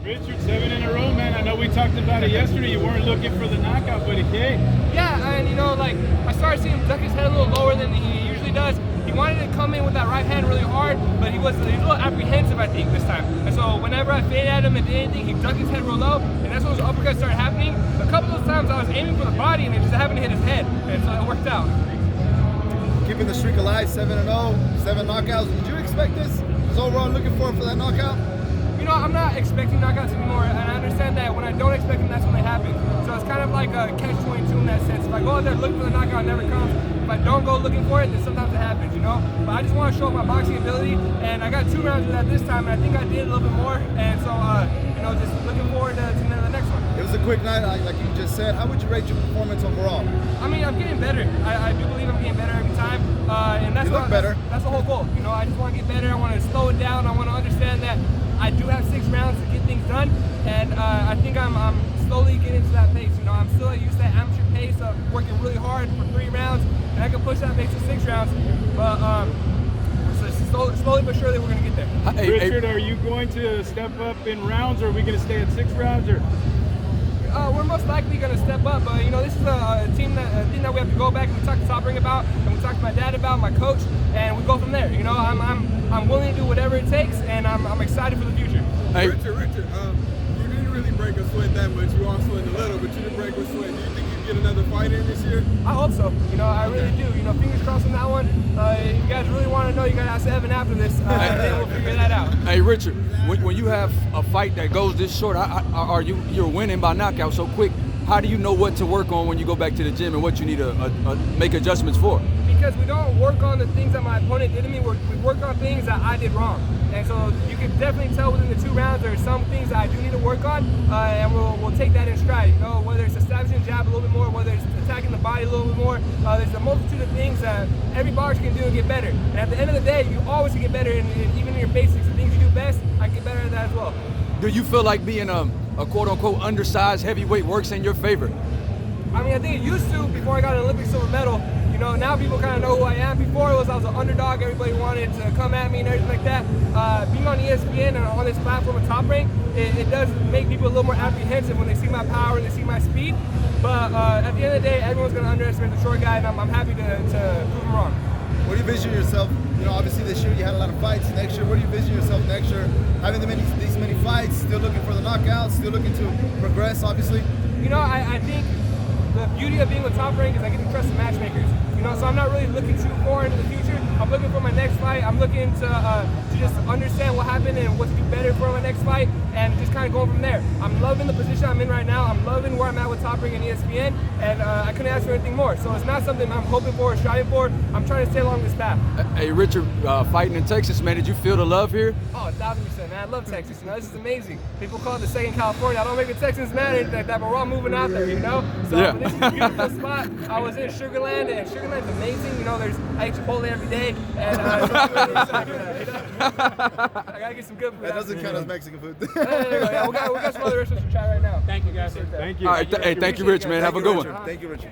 Richard, 7 in a row, man. I know we talked about it yesterday. You weren't looking for the knockout, but it came. Yeah, and I started seeing him duck his head a little lower than he usually does. He wanted to come in with that right hand really hard, but he was a little apprehensive, I think, this time. And so whenever I faded at him and did anything, he ducked his head real low, and that's when those uppercuts started happening. A couple of those times I was aiming for the body, and it just happened to hit his head, and so it worked out. Keeping the streak alive, 7-0, 7 knockouts. Did you expect this? Was overall looking for that knockout? I'm not expecting knockouts anymore, and I understand that when I don't expect them, that's when they happen. So it's kind of like a catch-22 in that sense. If I go out there looking for the knockout, it never comes. If I don't go looking for it, then sometimes it happens, But I just want to show my boxing ability, and I got 2 rounds of that this time, and I think I did a little bit more. And so, just looking forward to the next one. It was a quick night, like you just said. How would you rate your performance overall? I mean, I'm getting better. I do believe I'm getting better every time, and that's you look better. That's the whole goal. I just want to get better. I want to slow it down. I want to understand that I do have 6 rounds to get things done, and I think I'm slowly getting to that pace. I'm still used to that amateur pace of working really hard for 3 rounds, and I can push that pace to 6 rounds. But so slowly but surely, we're going to get there. Richard, are you going to step up in rounds, or are we going to stay at 6 rounds? Or we're most likely going to step up. This is a thing that we have to go back and we talk to Top Ring about, and we talk to my dad about, my coach, and we go from there. I'm willing to do whatever it takes, and I'm excited for the future. Hey. Richard, you didn't really break a sweat that much. You also in a little, but you didn't break a sweat. Do you think you get another fight in this year? I hope so. I really do. Fingers crossed on that one. If you guys really want to know, you got to ask Evan after this, and then we'll figure that out. Hey, Richard, when you have a fight that goes this short, you're winning by knockout so quick. How do you know what to work on when you go back to the gym and what you need to make adjustments for? Because we don't work on the things that my opponent did to me. We work on things that I did wrong. And so you can definitely tell within the 2 rounds there are some things that I do need to work on, and we'll take that in stride. Whether it's establishing jab a little bit more, whether it's attacking the body a little bit more. There's a multitude of things that every boxer can do and get better. And at the end of the day, you always can get better, and even in your basics, the things you do best, I can get better at that as well. Do you feel like being a quote-unquote undersized heavyweight works in your favor? I mean, I think it used to before I got an Olympic silver medal. Now people kind of know who I am. Before I was an underdog. Everybody wanted to come at me and everything like that. Being on ESPN and on this platform of Top Rank, it does make people a little more apprehensive when they see my power and they see my speed. But at the end of the day, everyone's going to underestimate the short guy, and I'm happy to prove them wrong. Where do you vision yourself? Obviously this year you had a lot of fights. Next year, where do you vision yourself next year? Having these many fights, still looking for the knockouts, still looking to progress, obviously? I think the beauty of being with Top Rank is I get to trust the matchmakers. So I'm not really looking too far into the future. I'm looking for my next fight. I'm looking to just understand what happened and what to do better for my next fight, and just kind of going from there. I'm loving the position I'm in right now. I'm loving where I'm at with Top Rank and ESPN, and I couldn't ask for anything more. So it's not something I'm hoping for or striving for. I'm trying to stay along this path. Hey, Richard, fighting in Texas, man, did you feel the love here? Oh, 1000%, man. I love Texas. This is amazing. People call it the second California. I don't make the Texans mad or anything like that, but we're all moving out there, So yeah. This is a beautiful spot. I was in Sugar Land, and Sugarland's amazing. I eat Chipotle every day, and I'm really excited for that. I gotta get some good food. That doesn't count as Mexican food. Yeah, we got some other restaurants to try right now. thank you, guys. Thank you. All right, thank you, Rich, man. Have a good one. Thank you, Richard.